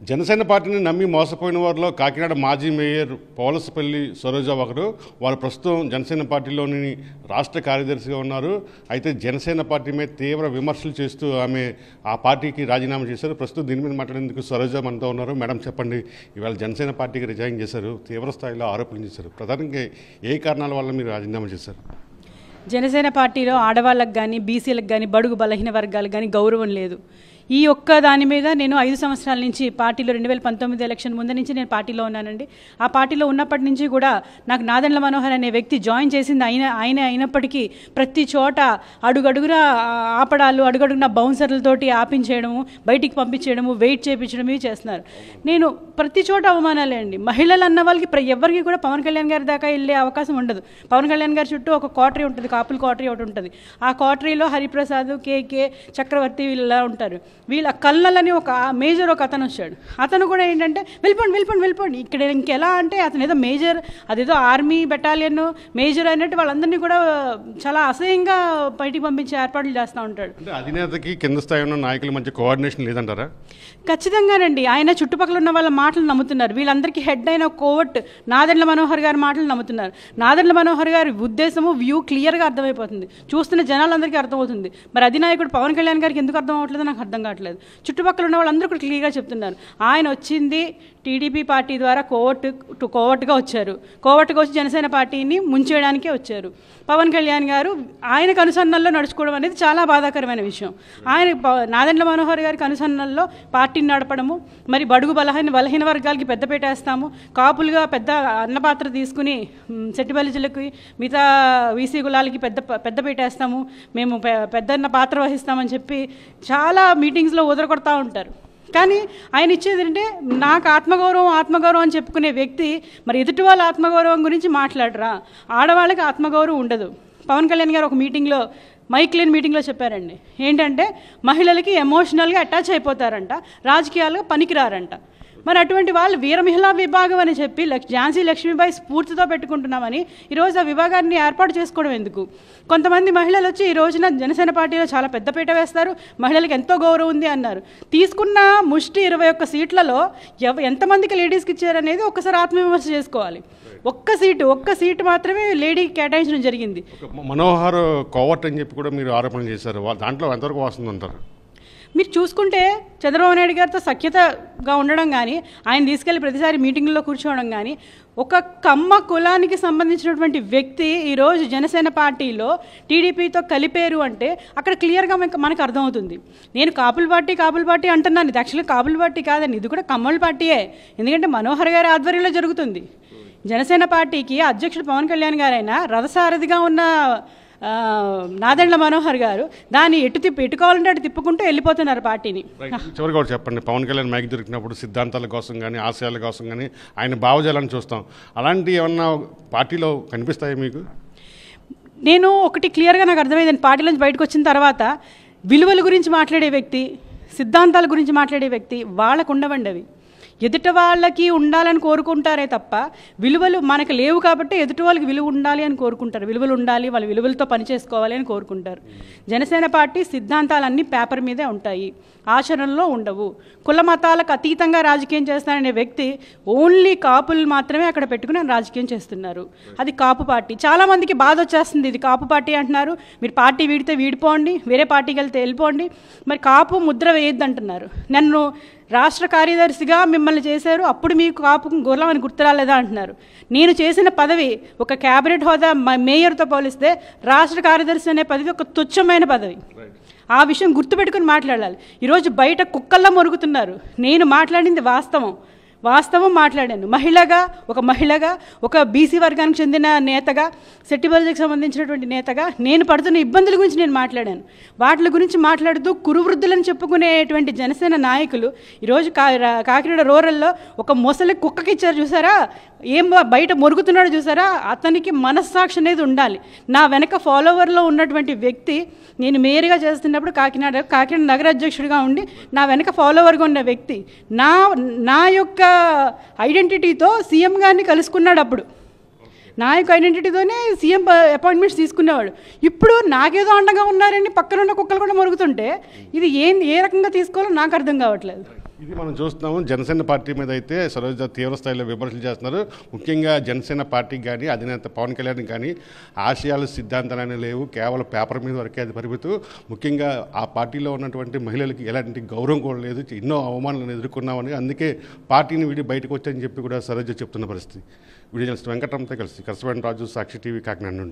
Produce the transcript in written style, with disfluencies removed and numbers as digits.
జనసేన పార్టీని నమ్మి మోసపోయిన వారిలో కాకినాడ మాజీ మేయర్ పౌలసపల్లి సరోజ ఒకరు. వారు ప్రస్తుతం జనసేన పార్టీలోని రాష్ట్ర కార్యదర్శిగా ఉన్నారు. అయితే జనసేన పార్టీ మీద తీవ్ర విమర్శలు చేస్తూ ఆమె ఆ పార్టీకి రాజీనామా చేశారు. ప్రస్తుతం దీని మీద మాట్లాడేందుకు సరోజ మనతో ఉన్నారు. మేడం చెప్పండి, ఇవాళ జనసేన పార్టీకి రిజైన్ చేశారు, తీవ్ర స్థాయిలో ఆరోపణలు చేశారు. ప్రధానంగా ఏ కారణాల వల్ల మీరు రాజీనామా చేశారు? జనసేన పార్టీలో ఆడవాళ్ళకు కానీ, బీసీలకు కానీ, బడుగు బలహీన వర్గాలకు కానీ గౌరవం లేదు. ఈ ఒక్క దాని మీద నేను 5 సంవత్సరాల నుంచి పార్టీలో 2019 ఎలక్షన్ ముందు నుంచి నేను పార్టీలో ఉన్నానండి. ఆ పార్టీలో ఉన్నప్పటి నుంచి కూడా నాకు నాదెండ్ల మనోహర్ అనే వ్యక్తి జాయిన్ చేసింది ఆయన అయినప్పటికీ ప్రతి చోట అడుగడుగున ఆపడాలు, అడుగడుగున బౌన్సర్లతోటి ఆపించేయడము, బయటికి పంపించేయడము, వెయిట్ చేయించడం ఇవి చేస్తున్నారు. నేను ప్రతి చోట అవమానాలే అండి. మహిళలు అన్న వాళ్ళకి ఎవరికి కూడా పవన్ కళ్యాణ్ గారి దాకా వెళ్ళే అవకాశం ఉండదు. పవన్ కళ్యాణ్ గారి చుట్టూ ఒక క్వార్టరీ ఉంటుంది, కాపుల క్వార్టరీ ఒకటి ఉంటుంది. ఆ క్వార్టరీలో హరిప్రసాద్, కేకే, చక్రవర్తి వీళ్ళ ఉంటారు. వీళ్ళ కళ్ళని ఒక అతను వచ్చాడు. అతను కూడా ఏంటంటే వెళ్ళిపోండి ఇక్కడ ఇంకెలా అంటే అతను ఏదో మేజర్, అదేదో ఆర్మీ బెటాలియన్ మేజర్ అయినట్టు వాళ్ళందరినీ కూడా చాలా అసహ్యంగా బయటికి పంపించే ఏర్పాట్లు చేస్తూ ఉంటాడు. అంటే అధినేతకి కింద స్థాయి ఉన్న నాయకుల మధ్య కోఆర్డినేషన్ లేదంటారా? ఖచ్చితంగానండి. ఆయన చుట్టుపక్కల ఉన్న వాళ్ళ మాటలు నమ్ముతున్నారు. వీళ్ళందరికీ హెడ్ అయిన కోవట్ నాదెండ్ల మనోహర్ గారి మాటలు నమ్ముతున్నారు. నాదెండ్ల మనోహర్ గారి ఉద్దేశము, వ్యూ క్లియర్గా అర్థమైపోతుంది, చూస్తున్న జనాలందరికీ అర్థమవుతుంది. మరి అధినాయకుడు పవన్ కళ్యాణ్ గారికి ఎందుకు అర్థం అవ్వట్లేదు నాకు అర్థం కావట్లేదు. చుట్టుపక్కల ఉన్న వాళ్ళందరూ కూడా క్లియర్గా చెప్తున్నారు. ఆయన వచ్చింది టీడీపీ పార్టీ ద్వారా కోవట్గా వచ్చారు. కోవట్గా వచ్చి జనసేన పార్టీని ముంచేయడానికే వచ్చారు. పవన్ కళ్యాణ్ గారు ఆయనకు అనుసరణల్లో నడుచుకోవడం అనేది చాలా బాధాకరమైన విషయం. ఆయన నాదెండ్ల మనోహర్ గారికి అనుసరణల్లో పార్టీని నడపడము, మరి బడుగు బలహీన వర్గాలకి పెద్దపీట వేస్తాము, కాపులుగా పెద్ద అన్నపాత్ర తీసుకుని సెట్టిబలిజులకి మిగతా వీసీ కులాలకి పెద్దపీట వేస్తాము, మేము పెద్దన్న పాత్ర వహిస్తామని చెప్పి చాలా మీటింగ్స్లో ఉదరకొడతా ఉంటారు. కానీ ఆయన ఇచ్చేది అంటే నాకు ఆత్మగౌరవం అని చెప్పుకునే వ్యక్తి మరి ఎదుటి వాళ్ళ ఆత్మగౌరవం గురించి మాట్లాడరా? ఆడవాళ్ళకి ఆత్మగౌరవం ఉండదు. పవన్ కళ్యాణ్ గారు ఒక మీటింగ్లో, మైక్ లేని మీటింగ్లో చెప్పారండి. ఏంటంటే మహిళలకి ఎమోషనల్గా అటాచ్ అయిపోతారంట, రాజకీయాలుగా పనికిరారంట. మరి అటువంటి వాళ్ళు వీర మహిళా విభాగం అని చెప్పి ఝాన్సీ లక్ష్మీబాయి స్ఫూర్తితో పెట్టుకుంటున్నామని ఈరోజు ఆ విభాగాన్ని ఏర్పాటు చేసుకోవడం ఎందుకు? కొంతమంది మహిళలు వచ్చి ఈ రోజున జనసేన పార్టీలో చాలా పెద్దపీట వేస్తారు, మహిళలకు ఎంతో గౌరవం ఉంది అన్నారు. తీసుకున్న ముష్టి 21 సీట్లలో ఎంతమందికి లేడీస్కి ఇచ్చారనేది ఒక్కసారి ఆత్మవిమర్శ చేసుకోవాలి. ఒక్క సీటు మాత్రమే లేడీకి కేటాయించడం జరిగింది. మనోహర్ కోవట్ అని చెప్పి కూడా మీరు ఆరోపణ చేశారు. దాంట్లో ఎంతవరకు వస్తుందంటారు? మీరు చూసుకుంటే చంద్రబాబు నాయుడు గారితో సఖ్యతగా ఉండడం కానీ, ఆయన తీసుకెళ్లి ప్రతిసారి మీటింగ్లో కూర్చోవడం కానీ, ఒక కమ్మ కులానికి సంబంధించినటువంటి వ్యక్తి ఈరోజు జనసేన పార్టీలో టీడీపీతో కలిపేరు అంటే అక్కడ క్లియర్గా మనకు అర్థమవుతుంది. నేను కాపుల పార్టీ అంటున్నాను. ఇది యాక్చువల్గా కాపుల పార్టీ కాదండి, ఇది కూడా కమ్మల పార్టీయే. ఎందుకంటే మనోహర్ గారి ఆధ్వర్యంలో జరుగుతుంది. జనసేన పార్టీకి అధ్యక్షుడు పవన్ కళ్యాణ్ గారైనా రథసారథిగా ఉన్న నాదెండ్ల మనోహర్ గారు దాన్ని ఎటు కావాలంటే అటు తిప్పుకుంటూ వెళ్ళిపోతున్నారు పార్టీని. చివరిగా కూడా చెప్పండి, పవన్ కళ్యాణ్ మైక్ దొరికినప్పుడు సిద్ధాంతాల కోసం కానీ, ఆశయాల కోసం కానీ ఆయన భావజాలను చూస్తాం. అలాంటివి ఏమన్నా పార్టీలో కనిపిస్తాయి మీకు? నేను ఒకటి క్లియర్గా నాకు అర్థమైంది. పార్టీ నుంచి బయటకు వచ్చిన తర్వాత విలువల గురించి మాట్లాడే వ్యక్తి, సిద్ధాంతాల గురించి మాట్లాడే వ్యక్తి వాళ్ళకు ఉండవండి. అవి ఎదుటి వాళ్ళకి ఉండాలని కోరుకుంటారే తప్ప విలువలు మనకు లేవు కాబట్టి ఎదుటి వాళ్ళకి విలువ ఉండాలి అని కోరుకుంటారు. విలువలు ఉండాలి, వాళ్ళ విలువలతో పనిచేసుకోవాలి అని కోరుకుంటారు. జనసేన పార్టీ సిద్ధాంతాలన్నీ పేపర్ మీదే ఉంటాయి, ఆచరణలో ఉండవు. కుల మతాలకు అతీతంగా రాజకీయం చేస్తాననే వ్యక్తి ఓన్లీ కాపులు మాత్రమే అక్కడ పెట్టుకుని రాజకీయం చేస్తున్నారు. అది కాపు పార్టీ. చాలామందికి బాధ వచ్చేస్తుంది, ఇది కాపు పార్టీ అంటున్నారు, మీరు పార్టీ వీడితే వీడిపోండి, వేరే పార్టీకి వెళ్తే వెళ్ళిపోండి, మరి కాపు ముద్ర వేయొద్దంటున్నారు. నన్ను రాష్ట్ర కార్యదర్శిగా మిమ్మల్ని చేశారు, అప్పుడు మీకు కాపు గొర్రెం అని గుర్తురాలేదా అంటున్నారు. నేను చేసిన పదవి ఒక క్యాబినెట్ హోదా మేయర్తో పోలిస్తే రాష్ట్ర కార్యదర్శి అనే పదవి ఒక తుచ్చమైన పదవి. ఆ విషయం గుర్తుపెట్టుకుని మాట్లాడాలి. ఈరోజు బయట కుక్కల్లా మొరుగుతున్నారు. నేను మాట్లాడింది వాస్తవం మాట్లాడాను. మహిళగా, ఒక బీసీ వర్గానికి చెందిన నేతగా, సెట్టిబలిజకి సంబంధించినటువంటి నేతగా నేను పడుతున్న ఇబ్బందుల గురించి నేను మాట్లాడాను. వాటి గురించి మాట్లాడుతూ కురువృద్ధులను చెప్పుకునేటువంటి జనసేన నాయకులు ఈరోజు కాకినాడ రూరల్లో ఒక మొసలి కుక్కకి ఇచ్చారు చూసారా, ఏం బయట మొరుగుతున్నాడు చూసారా, అతనికి మనస్సాక్షి అనేది ఉండాలి. నా వెనక ఫాలోవర్లో ఉన్నటువంటి వ్యక్తి, నేను మేయర్గా చేస్తున్నప్పుడు కాకినాడ నగర అధ్యక్షుడిగా ఉండి నా వెనక ఫాలోవర్గా ఉన్న వ్యక్తి నా యొక్క ఐడెంటిటీతో సీఎం గారిని కలుసుకున్నాడు. అప్పుడు నా యొక్క ఐడెంటిటీతోనే సీఎం అపాయింట్మెంట్స్ తీసుకునేవాడు. ఇప్పుడు నాకేదో అండగా ఉన్నారని పక్కన ఉన్న కుక్కలు కూడా మొరుగుతుంటే ఇది ఏ రకంగా తీసుకోవాలో నాకు అర్థం కావట్లేదు. ఇది మనం చూస్తున్నాము. జనసేన పార్టీ మీద అయితే సరోజ తీవ్ర స్థాయిలో విమర్శలు చేస్తున్నారు. ముఖ్యంగా జనసేన పార్టీకి కానీ అధినేత పవన్ కళ్యాణ్ కానీ ఆశయాలు సిద్ధాంతాలనే లేవు, కేవలం పేపర్ మీద వరకే అది పరిమితం. ముఖ్యంగా ఆ పార్టీలో ఉన్నటువంటి మహిళలకి ఎలాంటి గౌరవం కూడా లేదు, ఎన్నో అవమానాలను ఎదుర్కొన్నామని, అందుకే పార్టీని వీడి బయటకు వచ్చని చెప్పి కూడా సరోజ చెప్తున్న పరిస్థితి. వీడియో జర్నలిస్ట్ వెంకటరామ్తో కలిసి కరస్పాండెంట్ రాజు, సాక్షి టీవీ, కాకినాడ నుండి.